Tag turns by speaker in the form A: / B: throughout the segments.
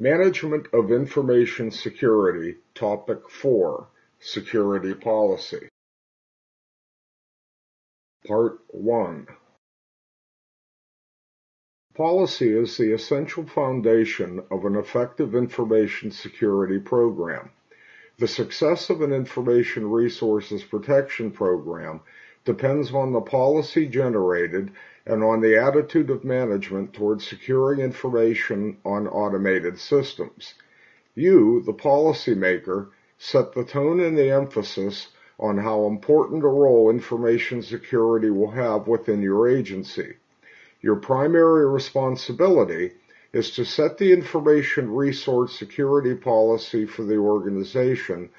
A: Management of Information Security, Topic 4, Security Policy. Part 1. Policy is the essential foundation of an effective information security program. The success of an information resources protection program depends on the policy generated and on the attitude of management towards securing information on automated systems. You, the policymaker, set the tone and the emphasis on how important a role information security will have within your agency. Your primary responsibility is to set the information resource security policy for the organization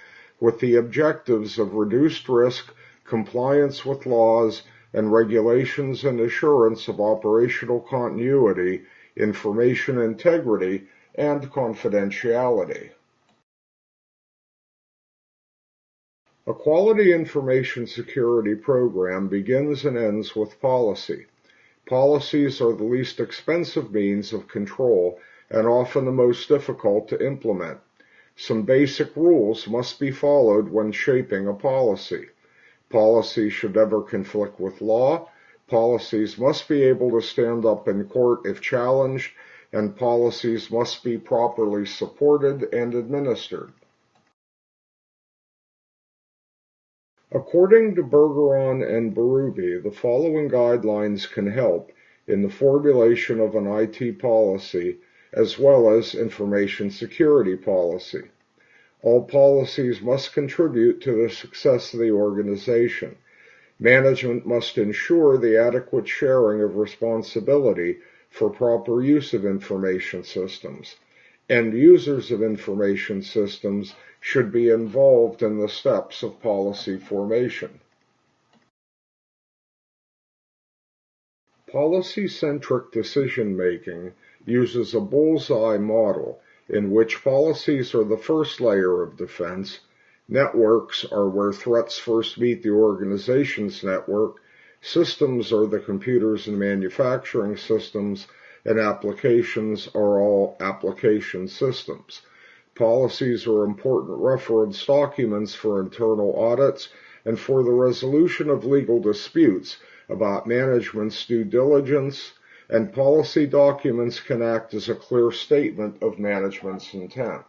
A: with the objectives of reduced risk, compliance with laws and regulations, and assurance of operational continuity, information integrity, and confidentiality. A quality information security program begins and ends with policy. Policies are the least expensive means of control and often the most difficult to implement. Some basic rules must be followed when shaping a policy. Policy should never conflict with law. Policies must be able to stand up in court if challenged, and policies must be properly supported and administered. According to Bergeron and Berube, the following guidelines can help in the formulation of an IT policy as well as information security policy. All policies must contribute to the success of the organization. Management must ensure the adequate sharing of responsibility for proper use of information systems. End users of information systems should be involved in the steps of policy formation. Policy-centric decision-making uses a bullseye model in which policies are the first layer of defense, networks are where threats first meet the organization's network, systems are the computers and manufacturing systems, and applications are all application systems. Policies are important reference documents for internal audits and for the resolution of legal disputes about management's due diligence, and policy documents can act as a clear statement of management's intent.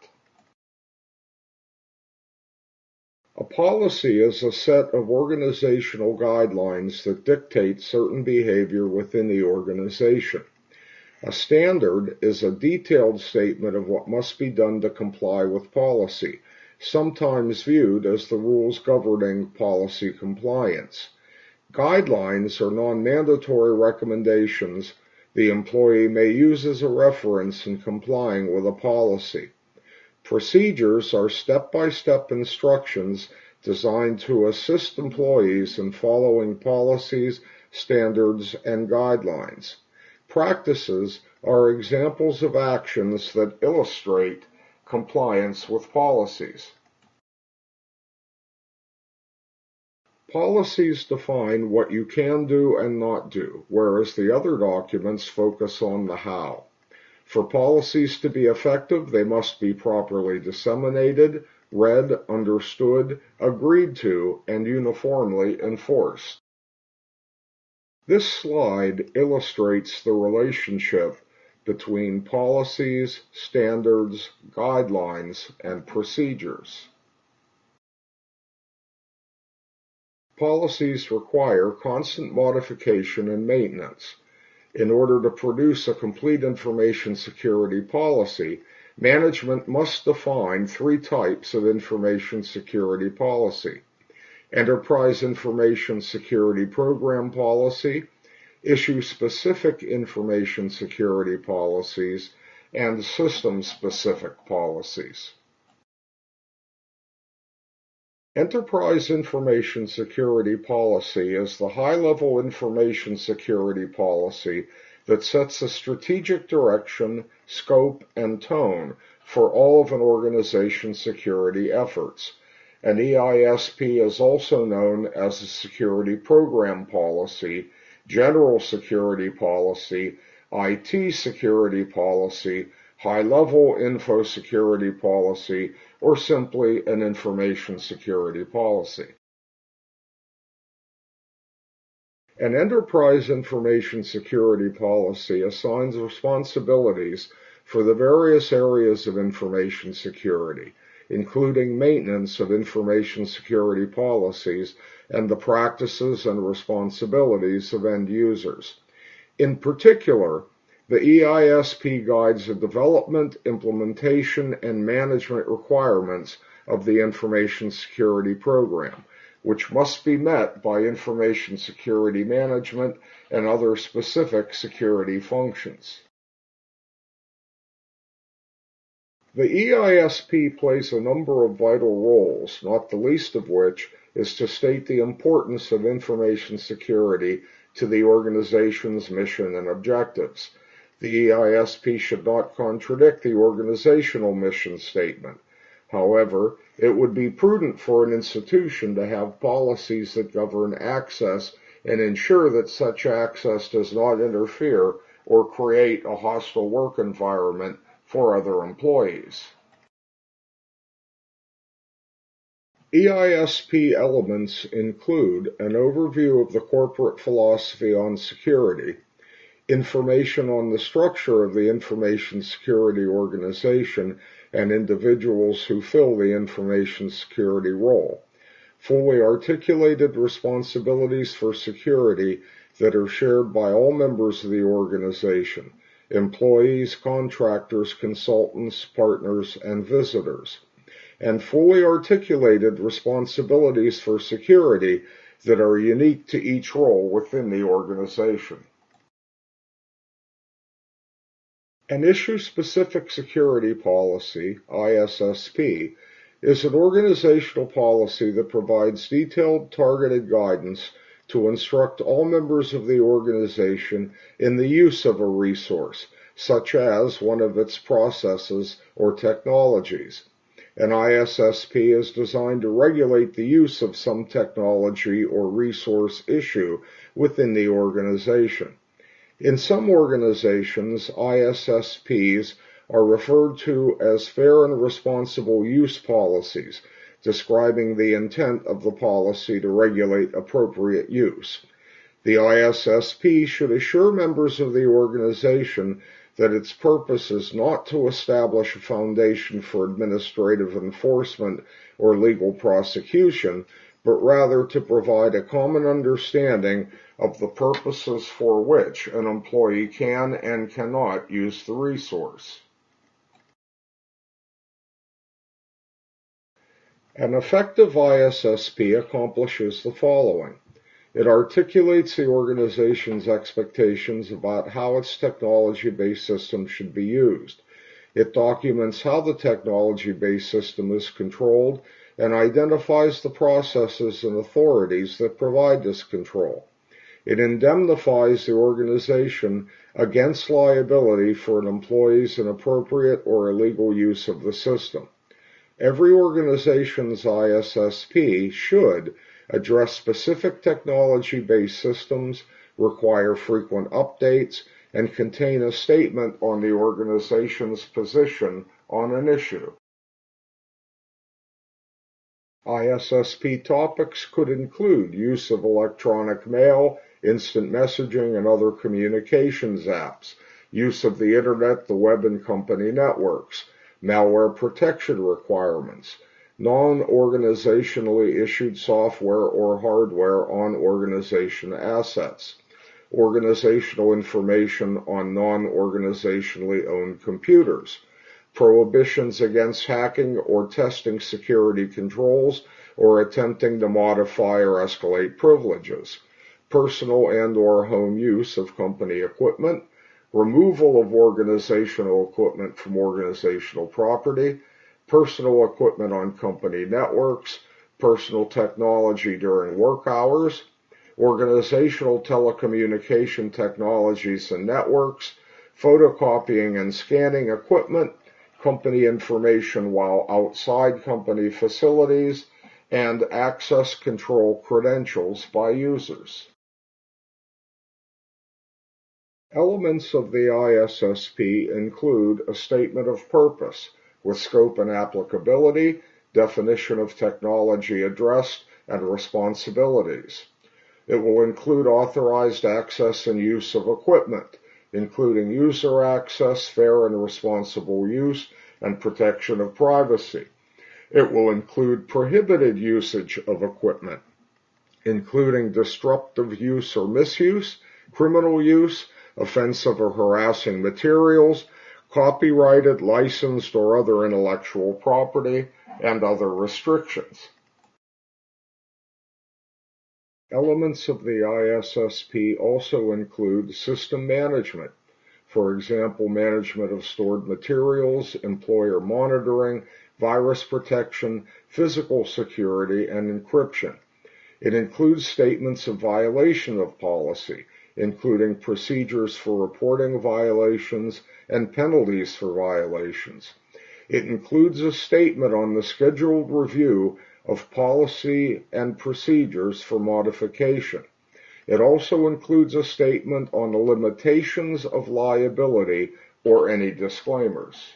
A: A policy is a set of organizational guidelines that dictate certain behavior within the organization. A standard is a detailed statement of what must be done to comply with policy, sometimes viewed as the rules governing policy compliance. Guidelines are non-mandatory recommendations the employee may use as a reference in complying with a policy. Procedures are step-by-step instructions designed to assist employees in following policies, standards, and guidelines. Practices are examples of actions that illustrate compliance with policies. Policies define what you can do and not do, whereas the other documents focus on the how. For policies to be effective, they must be properly disseminated, read, understood, agreed to, and uniformly enforced. This slide illustrates the relationship between policies, standards, guidelines, and procedures. Policies require constant modification and maintenance. In order to produce a complete information security policy, management must define 3 types of information security policy: Enterprise Information Security Program Policy, issue specific information security policies, and system-specific policies. Enterprise Information Security Policy is the high-level information security policy that sets a strategic direction, scope, and tone for all of an organization's security efforts. An EISP is also known as a Security Program Policy, General Security Policy, IT Security Policy, high-level info security policy, or simply an information security policy. An enterprise information security policy assigns responsibilities for the various areas of information security, including maintenance of information security policies and the practices and responsibilities of end users. In particular, the EISP guides the development, implementation, and management requirements of the information security program, which must be met by information security management and other specific security functions. The EISP plays a number of vital roles, not the least of which is to state the importance of information security to the organization's mission and objectives. The EISP should not contradict the organizational mission statement. However, it would be prudent for an institution to have policies that govern access and ensure that such access does not interfere or create a hostile work environment for other employees. EISP elements include an overview of the corporate philosophy on security, information on the structure of the information security organization and individuals who fill the information security role, fully articulated responsibilities for security that are shared by all members of the organization, employees, contractors, consultants, partners, and visitors, and fully articulated responsibilities for security that are unique to each role within the organization. An issue-specific security policy, ISSP, is an organizational policy that provides detailed, targeted guidance to instruct all members of the organization in the use of a resource, such as one of its processes or technologies. An ISSP is designed to regulate the use of some technology or resource issue within the organization. In some organizations, ISSPs are referred to as fair and responsible use policies, describing the intent of the policy to regulate appropriate use. The ISSP should assure members of the organization that its purpose is not to establish a foundation for administrative enforcement or legal prosecution, but rather to provide a common understanding of the purposes for which an employee can and cannot use the resource. An effective ISSP accomplishes the following. It articulates the organization's expectations about how its technology-based system should be used. It documents how the technology-based system is controlled and identifies the processes and authorities that provide this control. It indemnifies the organization against liability for an employee's inappropriate or illegal use of the system. Every organization's ISSP should address specific technology-based systems, require frequent updates, and contain a statement on the organization's position on an issue. ISSP topics could include use of electronic mail, instant messaging, and other communications apps, use of the Internet, the web, and company networks, malware protection requirements, non-organizationally issued software or hardware on organization assets, organizational information on non-organizationally owned computers, prohibitions against hacking or testing security controls or attempting to modify or escalate privileges, personal and/or home use of company equipment, removal of organizational equipment from organizational property, personal equipment on company networks, personal technology during work hours, organizational telecommunication technologies and networks, photocopying and scanning equipment, company information while outside company facilities, and access control credentials by users. Elements of the ISSP include a statement of purpose with scope and applicability, definition of technology addressed, and responsibilities. It will include authorized access and use of equipment, including user access, fair and responsible use, and protection of privacy. It will include prohibited usage of equipment, including disruptive use or misuse, criminal use, offensive or harassing materials, copyrighted, licensed, or other intellectual property, and other restrictions. Elements of the ISSP also include system management, for example, management of stored materials, employer monitoring, virus protection, physical security, and encryption. It includes statements of violation of policy, including procedures for reporting violations and penalties for violations. It includes a statement on the scheduled review of policy and procedures for modification. It also includes a statement on the limitations of liability or any disclaimers.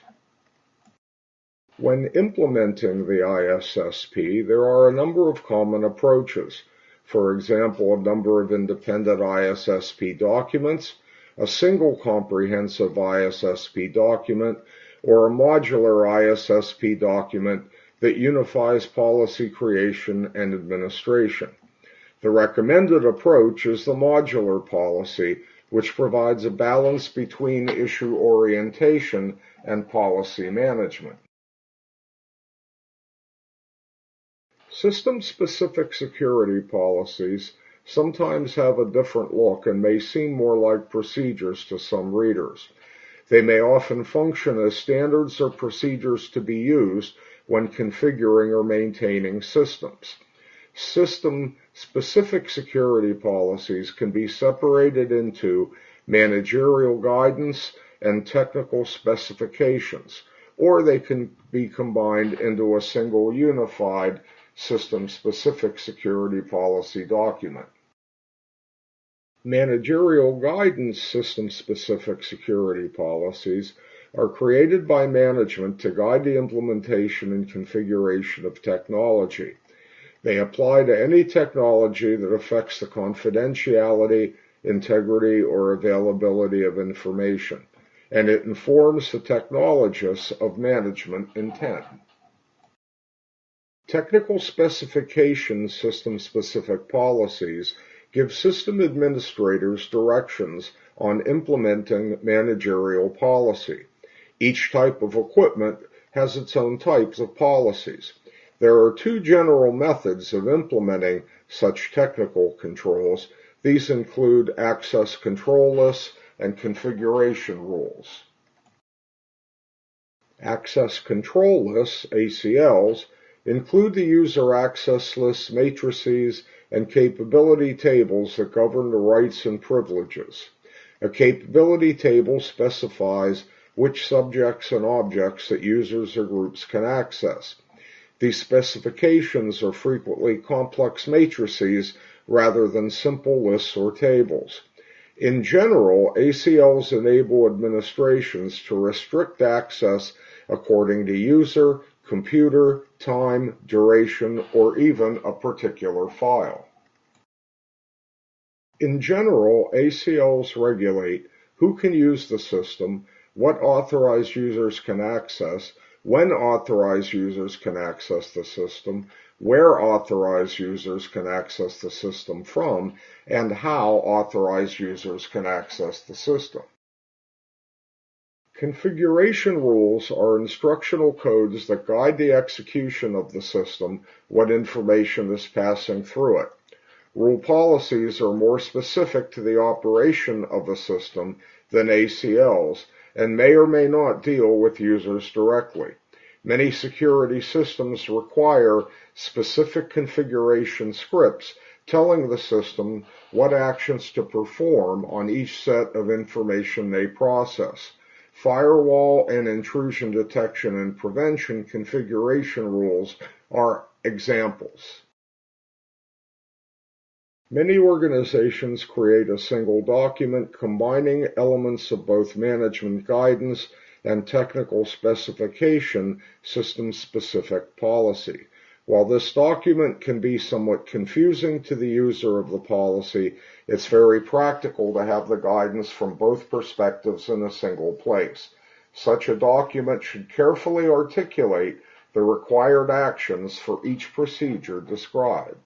A: When implementing the ISSP, there are a number of common approaches. For example, a number of independent ISSP documents, a single comprehensive ISSP document, or a modular ISSP document that unifies policy creation and administration. The recommended approach is the modular policy, which provides a balance between issue orientation and policy management. System-specific security policies sometimes have a different look and may seem more like procedures to some readers. They may often function as standards or procedures to be used when configuring or maintaining systems. System-specific security policies can be separated into managerial guidance and technical specifications, or they can be combined into a single unified system-specific security policy document. Managerial guidance system-specific security policies are created by management to guide the implementation and configuration of technology. They apply to any technology that affects the confidentiality, integrity, or availability of information, and it informs the technologists of management intent. Technical specification system-specific policies give system administrators directions on implementing managerial policy. Each type of equipment has its own types of policies. There are two general methods of implementing such technical controls. These include access control lists and configuration rules. Access control lists, ACLs, include the user access lists, matrices, and capability tables that govern the rights and privileges. A capability table specifies which subjects and objects that users or groups can access. These specifications are frequently complex matrices rather than simple lists or tables. In general, ACLs enable administrations to restrict access according to user, computer, time, duration, or even a particular file. In general, ACLs regulate who can use the system, what authorized users can access, when authorized users can access the system, where authorized users can access the system from, and how authorized users can access the system. Configuration rules are instructional codes that guide the execution of the system when information is passing through it. Rule policies are more specific to the operation of a system than ACLs and may or may not deal with users directly. Many security systems require specific configuration scripts telling the system what actions to perform on each set of information they process. Firewall and intrusion detection and prevention configuration rules are examples. Many organizations create a single document combining elements of both management guidance and technical specification system-specific policy. While this document can be somewhat confusing to the user of the policy, it's very practical to have the guidance from both perspectives in a single place. Such a document should carefully articulate the required actions for each procedure described.